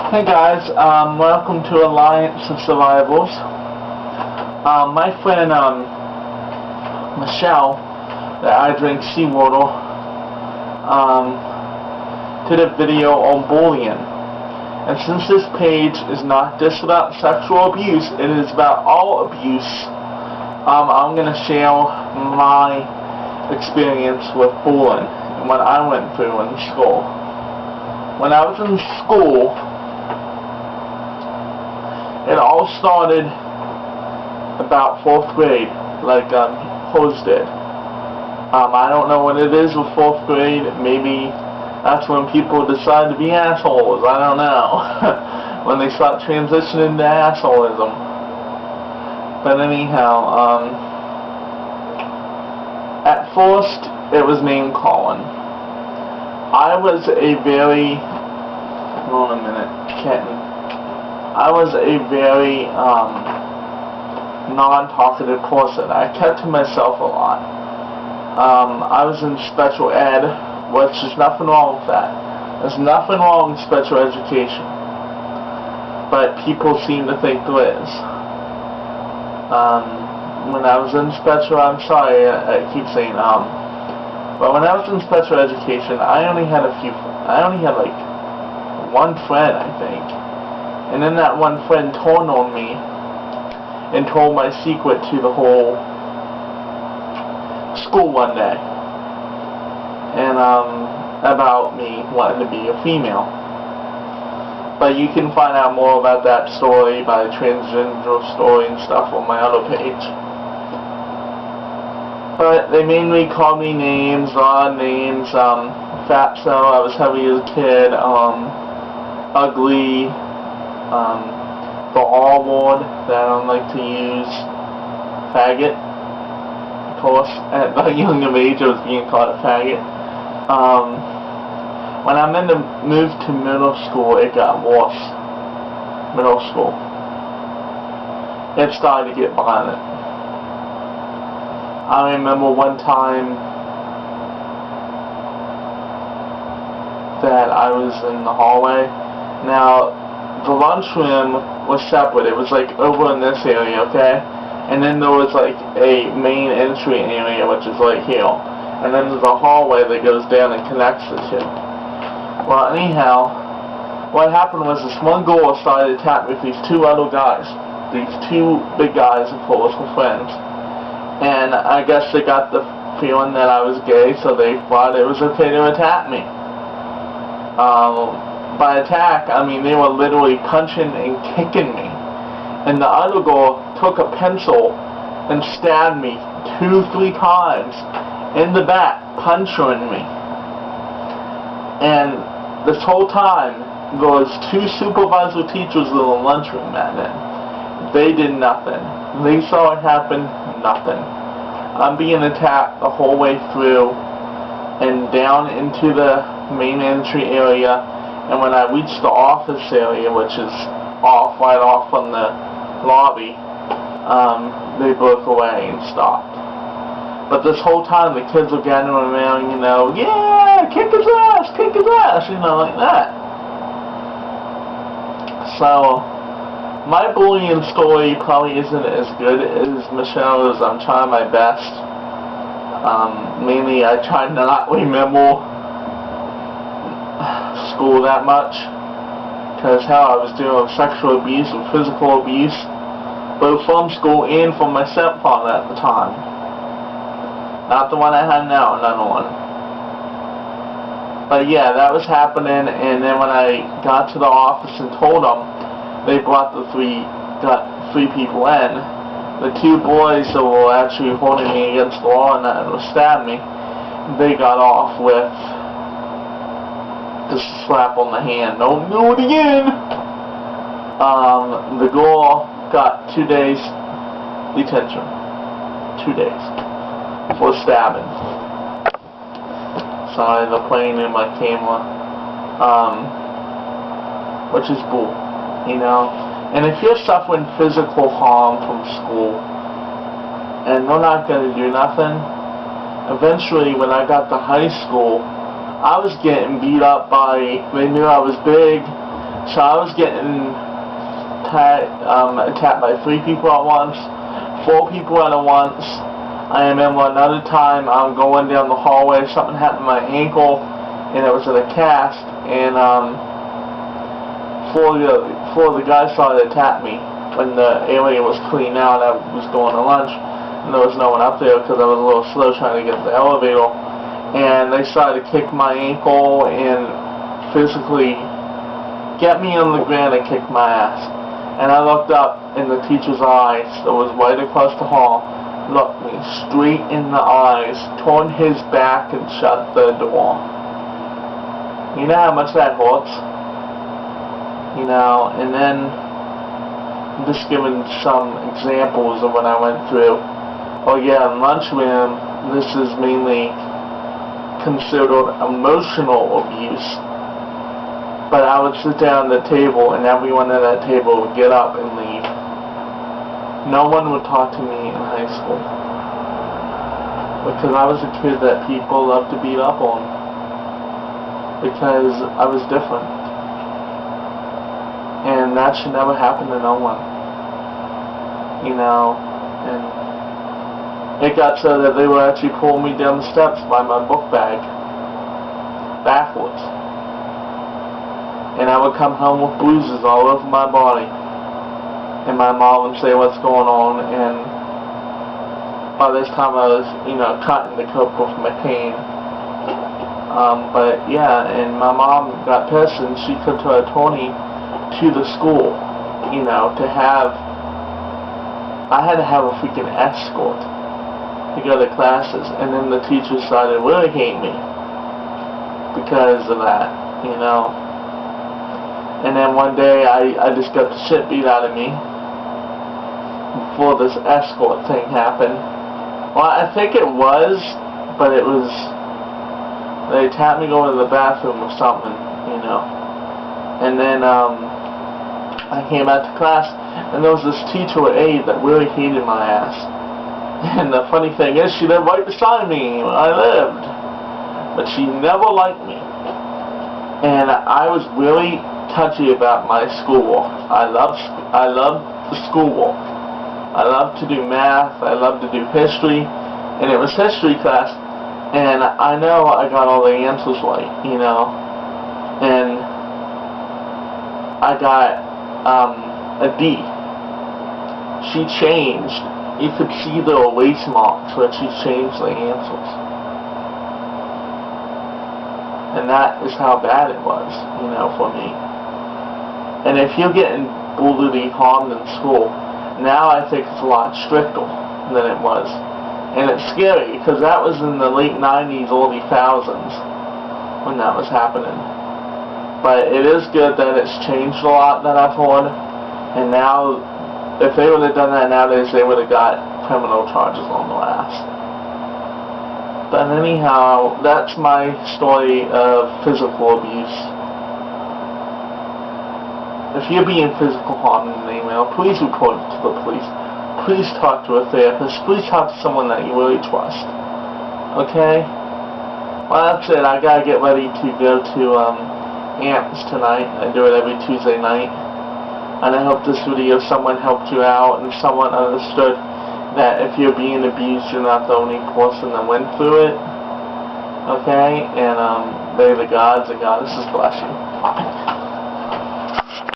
Hey guys, welcome to Alliance of Survivors. My friend, Michelle, that I drink seawater, did a video on bullying. And since this page is not just about sexual abuse, it is about all abuse, I'm going to share my experience with bullying and what I went through in school. When I was in school, it all started about 4th grade, like Hose did. I don't know what it is with 4th grade. Maybe that's when people decide to be assholes. I don't know. When they start transitioning to assholism. But anyhow, at first it was name calling. I was a very, hold on a minute, Kenton. I was a very non-talkative person. I kept to myself a lot. I was in special ed, which is nothing wrong with that. There's nothing wrong with special education. But people seem to think there is. When I was in special, I'm sorry, I keep saying but when I was in special education, I only had like one friend, I think. And then that one friend turned on me and told my secret to the whole school one day. And about me wanting to be a female. But you can find out more about that story by transgender story and stuff on my other page. But they mainly called me names, odd names, fatso, I was heavy as a kid, ugly, the R word that I don't like to use, faggot. Of course, at a younger age I was being called a faggot. When I moved to middle school, it got worse. Middle school. It started to get violent. I remember one time that I was in the hallway. Now, the lunchroom was separate. It was like over in this area, okay? And then there was like a main entry area, which is right here. And then there's a hallway that goes down and connects the two. Well, anyhow, what happened was this one girl started to attack me with these two other guys. These two big guys, of course, were friends. And I guess they got the feeling that I was gay, so they thought it was okay to attack me. By attack, I mean they were literally punching and kicking me. And the other girl took a pencil and stabbed me 2-3 times in the back, puncturing me. And this whole time, there was 2 supervisor teachers in the lunchroom that day. They did nothing. They saw it happen, nothing. I'm being attacked the whole way through and down into the main entry area. And when I reached the office area, which is right off from the lobby, they broke away and stopped. But this whole time the kids were gathering around, you know, yeah, kick his ass, you know, like that. So, my bullying story probably isn't as good as Michelle's. I'm trying my best. Mainly I try not remember school that much, because how I was dealing with sexual abuse and physical abuse, both from school and from my stepfather at the time. Not the one I had now, another one. But yeah, that was happening, and then when I got to the office and told them, they brought got 3 people in. The 2 boys that were actually holding me against the wall and that would stab me, they got off with just a slap on the hand. Don't do it again! The girl got 2 days detention. 2 days. For stabbing. Sorry, they're playing in my camera. Which is bull. You know, and if you're suffering physical harm from school and they're not going to do nothing, eventually when I got to high school, I was getting beat up by, they knew I was big, So I was getting attacked by 3 people at once, 4 people at once. I remember another time I'm going down the hallway, something happened to my ankle, and it was in a cast, and 4 of the guys started to attack me when the area was clean out. I was going to lunch, and there was no one up there because I was a little slow trying to get to the elevator, and they started to kick my ankle and physically get me on the ground and kick my ass. And I looked up in the teacher's eyes that was right across the hall, looked me straight in the eyes, turned his back and shut the door. You know how much that hurts? You know, and then I'm just giving some examples of what I went through. Oh yeah, in lunchroom, this is mainly considered emotional abuse. But I would sit down at the table and everyone at that table would get up and leave. No one would talk to me in high school. Because I was a kid that people loved to beat up on. Because I was different. And that should never happen to no one. You know, and it got so that they would actually pull me down the steps by my book bag. Backwards. And I would come home with bruises all over my body. And my mom would say, what's going on? And by this time I was, you know, cutting to cope with my pain. But yeah, and my mom got pissed and she took her attorney to the school, you know, to have, I had to have a freaking escort to go to classes. And then the teacher started really hating me because of that, you know. And then one day I just got the shit beat out of me before this escort thing happened. Well, I think it was, but it was, they tapped me going to the bathroom or something, you know. And then I came out to class, and there was this teacher or aide that really hated my ass. And the funny thing is, she lived right beside me where I lived, but she never liked me. And I was really touchy about my schoolwork. I loved the schoolwork. I loved to do math. I loved to do history, and it was history class. And I know I got all the answers right, you know. And I got a D. She changed. You could see the erase marks where she changed the answers. And that is how bad it was, you know, for me. And if you're getting bullied, harmed in school, now I think it's a lot stricter than it was. And it's scary, because that was in the late 90s, early 2000s, when that was happening. But it is good that it's changed a lot, that I've heard. And now, if they would have done that nowadays, they would have got criminal charges on their ass. But anyhow, that's my story of physical abuse. If you're being physical harmed in an email, please report it to the police. Please talk to a therapist. Please talk to someone that you really trust. Okay? Well, that's it. I gotta get ready to go to AMPS tonight. I do it every Tuesday night. And I hope this video, someone helped you out and someone understood that if you're being abused, you're not the only person that went through it. Okay? And may the gods and goddesses bless you.